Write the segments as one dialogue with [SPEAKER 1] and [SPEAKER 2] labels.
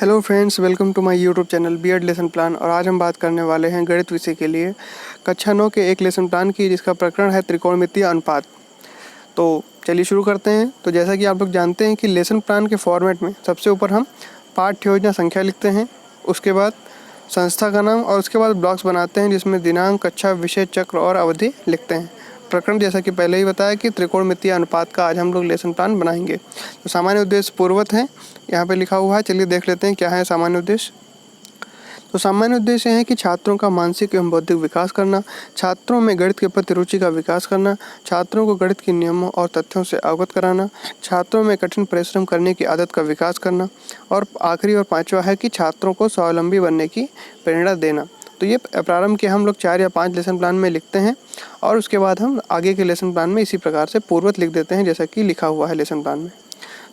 [SPEAKER 1] Hello friends, welcome to my YouTube channel BEd lesson plan. और आज हम बात करने वाले हैं गणित विषय के लिए कक्षा 9 के एक लेसन प्लान की, जिसका प्रकरण है त्रिकोणमितीय अनुपात। तो चलिए शुरू करते हैं। तो जैसा कि आप लोग जानते हैं कि लेसन प्लान के फॉर्मेट में सबसे ऊपर हम पाठ्य योजना संख्या लिखते हैं, उसके बाद संस्था का नाम और उसके बाद ब्लॉक्स बनाते हैं जिसमें दिनांक, कक्षा, विषय, चक्र और अवधि लिखते हैं। प्रकरण जैसा कि पहले ही बताया कि त्रिकोणमितीय अनुपात का आज हम लोग लेसन प्लान बनाएंगे। तो सामान्य उद्देश्य पूर्ववत है, यहाँ पे लिखा हुआ है। चलिए देख लेते हैं क्या है सामान्य उद्देश्य। तो सामान्य उद्देश्य है कि छात्रों का मानसिक एवं बौद्धिक विकास करना, छात्रों में गणित के प्रति रुचि का विकास करना, छात्रों को गणित के नियमों और तथ्यों से अवगत कराना, छात्रों में कठिन परिश्रम करने की आदत का विकास करना, और आखिरी और पांचवा है कि छात्रों को स्वावलंबी बनने की प्रेरणा देना। तो ये प्रारंभ के हम लोग 4 या 5 लेसन प्लान में लिखते हैं और उसके बाद हम आगे के लेसन प्लान में इसी प्रकार से पूर्ववत लिख देते हैं जैसा कि लिखा हुआ है लेसन प्लान में।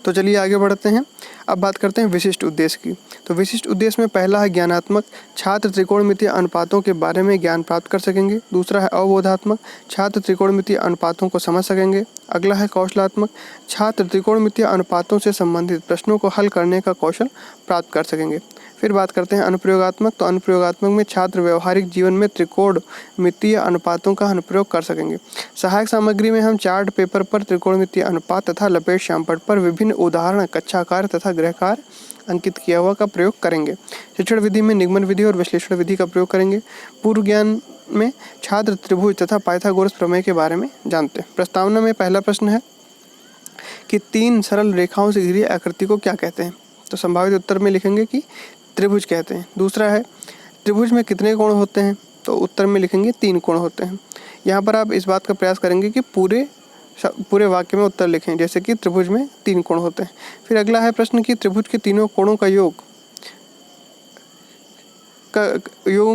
[SPEAKER 1] तो चलिए आगे बढ़ते हैं। अब बात करते हैं विशिष्ट उद्देश्य की। तो विशिष्ट उद्देश्य में पहला है ज्ञानात्मक, छात्र त्रिकोणमितीय अनुपातों के बारे में ज्ञान प्राप्त कर सकेंगे। दूसरा है अवबोधात्मक, छात्र त्रिकोणमितीय अनुपातों को समझ सकेंगे। अगला है कौशलात्मक, छात्र त्रिकोणमितीय अनुपातों से संबंधित प्रश्नों को हल करने का कौशल प्राप्त कर सकेंगे। फिर बात करते हैं अनुप्रयोगात्मक। तो अनुप्रयोगात्मक में छात्र व्यवहारिक जीवन में त्रिकोणमितीय अनुपातों का अनुप्रयोग कर सकेंगे। सहायक सामग्री में हम चार्ट पेपर पर त्रिकोणमितीय अनुपात तथा लपेट श्यामपट्ट पर विभिन्न उदाहरण, कक्षा कार्य तथा गृह कार्य अंकित किया हुआ का प्रयोग करेंगे। शिक्षण विधि में निगमन विधि और विश्लेषण विधि का प्रयोग करेंगे। पूर्व ज्ञान में छात्र त्रिभुज तथा पाइथागोरस प्रमेय के बारे में जानते हैं। प्रस्तावना में पहला प्रश्न है कि 3 सरल रेखाओं से घिरी आकृति को क्या कहते हैं। तो संभावित उत्तर में लिखेंगे कि त्रिभुज कहते हैं। दूसरा है त्रिभुज में कितने कोण होते हैं। तो उत्तर में लिखेंगे 3 कोण होते हैं। यहाँ पर आप इस बात का प्रयास करेंगे कि पूरे वाक्य में उत्तर लिखें, जैसे कि त्रिभुज में 3 कोण होते हैं। फिर अगला है प्रश्न कि त्रिभुज के तीनों कोणों का योगों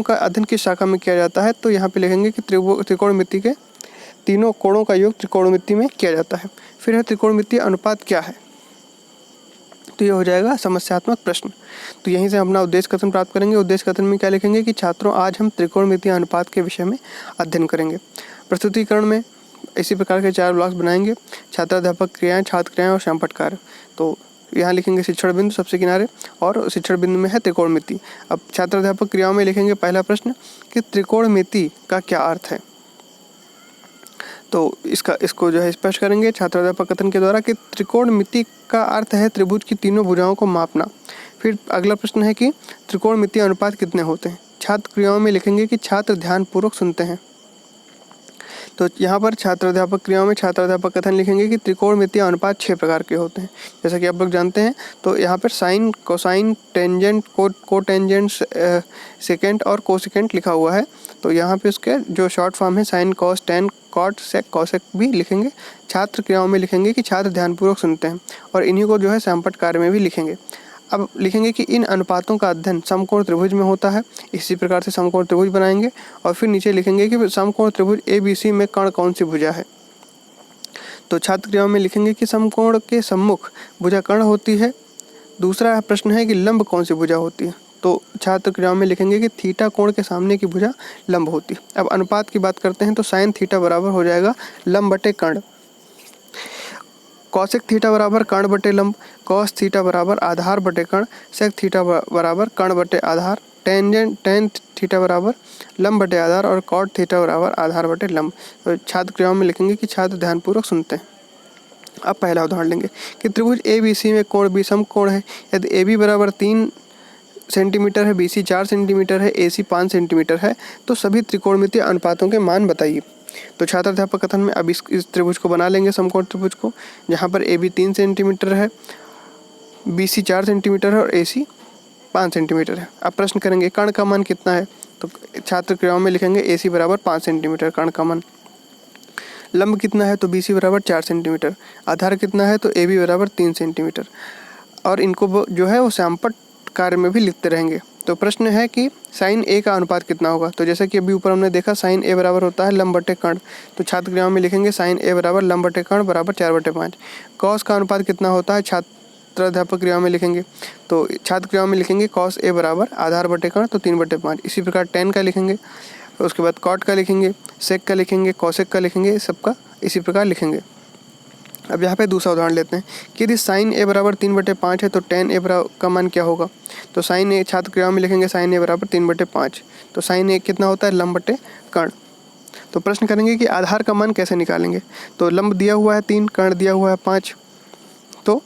[SPEAKER 1] का अध्ययन किस शाखा में किया जाता है। तो यहाँ पे लिखेंगे कि त्रिकोणमिति के तीनों कोणों का योग त्रिकोणमिति में किया जाता है। फिर है त्रिकोणमितीय अनुपात क्या है। तो ये हो जाएगा समस्यात्मक प्रश्न। तो यहीं से अपना उद्देश्य कथन प्राप्त करेंगे। उद्देश्य कथन में क्या लिखेंगे कि छात्रों, आज हम त्रिकोणमितीय अनुपात के विषय में अध्ययन करेंगे। प्रस्तुतिकरण में इसी प्रकार के 4 ब्लॉक्स बनाएंगे। छात्राध्यापक क्रियाएं, छात्र क्रियाएं और श्यामपट्ट कार्य। तो यहाँ लिखेंगे शिक्षण बिंदु सबसे किनारे, और शिक्षण बिंदु में है त्रिकोणमिति। अब छात्राध्यापक क्रियाओं में लिखेंगे पहला प्रश्न कि त्रिकोणमिति का क्या अर्थ है। तो इसको जो है स्पष्ट करेंगे छात्राध्यापक कथन के द्वारा कि त्रिकोणमिति का अर्थ है त्रिभुज की तीनों भुजाओं को मापना। फिर अगला प्रश्न है कि त्रिकोणमितीय अनुपात कितने होते हैं। छात्र क्रियाओं में लिखेंगे कि छात्र ध्यानपूर्वक सुनते हैं। तो यहाँ पर छात्राध्यापक क्रियाओं में छात्राध्यापक कथन लिखेंगे कि त्रिकोणमितीय अनुपात 6 प्रकार के होते हैं, जैसा कि आप लोग जानते हैं। तो यहाँ पर sine, cosine, tangent, cotangent, secant और कोसेकेंट लिखा हुआ है। तो यहाँ पे उसके जो शॉर्ट फॉर्म है sine, cos, tan, cot, sec, cosec भी लिखेंगे। छात्र क्रियाओं में लिखेंगे कि छात्र ध्यानपूर्वक सुनते हैं, और इन्हीं को जो है श्यामपट्ट कार्य में भी लिखेंगे। अब लिखेंगे कि इन अनुपातों का अध्ययन समकोण त्रिभुज में होता है। इसी प्रकार से समकोण त्रिभुज बनाएंगे, और फिर नीचे लिखेंगे कि समकोण त्रिभुज ABC में कर्ण कौन सी भुजा है। तो छात्र क्रियाओं में लिखेंगे कि समकोण के सम्मुख भुजा कर्ण होती है। दूसरा प्रश्न है कि लंब कौन सी भुजा होती है। तो छात्र क्रियाओं में लिखेंगे कि थीटा कोण के सामने की भुजा लंब होती है। अब अनुपात की बात करते हैं तो साइन थीटा बराबर हो जाएगा लंब बटे कर्ण, कौशिक थीटा बराबर कर्ण बटे लंब, कॉस थीटा बराबर आधार बटे कर्ण, सेक थीटा बराबर कर्ण बटे आधार, टेन थीटा बराबर लंब बटे आधार, और कॉट थीटा बराबर आधार बटे लंब। तो छात्र क्रियाओं में लिखेंगे कि छात्र ध्यानपूर्वक सुनते हैं। अब पहला उदाहरण लेंगे कि त्रिभुज ABC में कोण B समकोण है। यदि AB बराबर 3 सेंटीमीटर है, BC 4 सेंटीमीटर है, AC 5 सेंटीमीटर है, तो सभी त्रिकोणमितीय अनुपातों के मान बताइए। तो छात्राध्यापक कथन में अब इस त्रिभुज को बना लेंगे, समकोण त्रिभुज को, जहाँ पर AB 3 सेंटीमीटर है, BC 4 सेंटीमीटर है और AC 5 सेंटीमीटर है। अब प्रश्न करेंगे कर्ण का मान कितना है। तो छात्र क्रियाओं में लिखेंगे AC बराबर 5 सेंटीमीटर कर्ण का मान, लंब कितना है तो BC बराबर 4 सेंटीमीटर, आधार कितना है तो AB बराबर 3 सेंटीमीटर, और इनको जो है वो श्यामपट्ट कार्य में भी लिखते रहेंगे। तो प्रश्न है कि साइन A का अनुपात कितना होगा। तो जैसे कि अभी ऊपर हमने देखा साइन A बराबर होता है लंब बटे कर्ण। तो छात्र क्रियाओं में लिखेंगे साइन A बराबर लंब बटे कर्ण बराबर 4/5। कॉस का अनुपात कितना होता है छात्राध्यापक क्रियाओं में लिखेंगे। तो छात्र क्रियाओं में लिखेंगे कॉस A बराबर आधार बटे कर्ण तो 3/5। इसी प्रकार टेन का लिखेंगे, उसके बाद कॉट का लिखेंगे, सेक का लिखेंगे, कॉसेक का लिखेंगे, सबका इसी प्रकार लिखेंगे। अब यहाँ पे दूसरा उदाहरण लेते हैं कि यदि साइन A बराबर 3/5 है तो टेन A का मान क्या होगा। तो साइन ए छात्र क्रिया में लिखेंगे साइन ए बराबर 3/5। तो साइन ए कितना होता है, लंब बटे कर्ण। तो प्रश्न करेंगे कि आधार का मान कैसे निकालेंगे। तो लंब दिया हुआ है 3, कर्ण दिया हुआ है 5। तो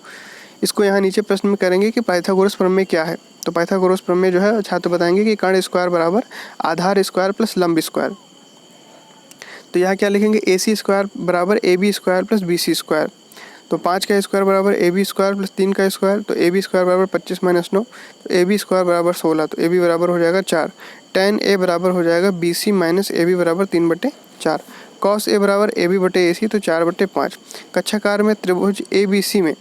[SPEAKER 1] इसको यहाँ नीचे प्रश्न में करेंगे कि पाइथागोरस प्रमेय क्या है। तो पाइथागोरस प्रमेय जो है छात्र बताएंगे कि कर्ण स्क्वायर बराबर आधार स्क्वायर प्लस लंब स्क्वायर। तो यहाँ क्या लिखेंगे, ए सी स्क्वायर बराबर A B square plus B C square. तो 5 का स्क्वायर बराबर ए बी स्क्वायर प्लस 3 का स्क्वायर। तो ए बी स्क्वायर बराबर 25 - 9। तो ए बी स्क्वायर बराबर 16। तो ए बी बराबर हो जाएगा 4। tan ए बराबर हो जाएगा B C minus A B बराबर 3/4। कॉस ए बराबर ए बी बटे ए सी, तो 4/5। कक्षाकार में त्रिभुज ए बी सी में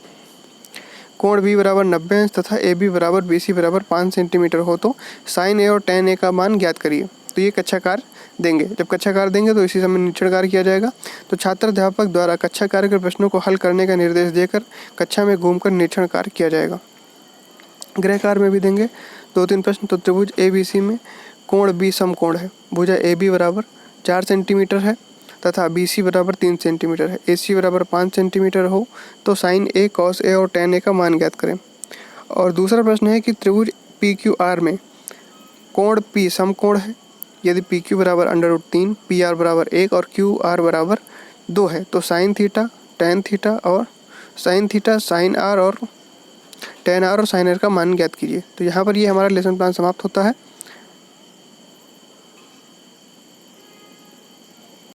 [SPEAKER 1] कोण बी बराबर 90 अंश तथा ए बी बराबर बी सी बराबर 5 सेंटीमीटर हो तो साइन ए और tan ए का मान ज्ञात करिए। तो ये कक्षाकार देंगे। जब कक्षाकार देंगे तो इसी समय निरीक्षण कार्य किया जाएगा। तो छात्र अध्यापक द्वारा कक्षा कार्य के प्रश्नों को हल करने का निर्देश देकर कक्षा में घूमकर निरीक्षण कार्य किया जाएगा। गृह कार्य में भी देंगे 2-3 प्रश्न। तो त्रिभुज ए बी सी में कोण बी समकोण है। भुजा ए बी बराबर 4 सेंटीमीटर है तथा बी सी बराबर 3 सेंटीमीटर है। ए सी बराबर 5 सेंटीमीटर हो तो साइन ए, कॉस ए और tan ए का मान ज्ञात करें। और दूसरा प्रश्न है कि त्रिभुज पी क्यू आर में कोण पी समकोण है। यदि पी क्यू बराबर √3, पी आर बराबर 1 और क्यू आर बराबर 2 है तो साइन थीटा, टैन थीटा और साइन थीटा, साइन आर और टैन आर और साइन आर का मान ज्ञात कीजिए। तो यहाँ पर ये हमारा लेसन प्लान समाप्त होता है।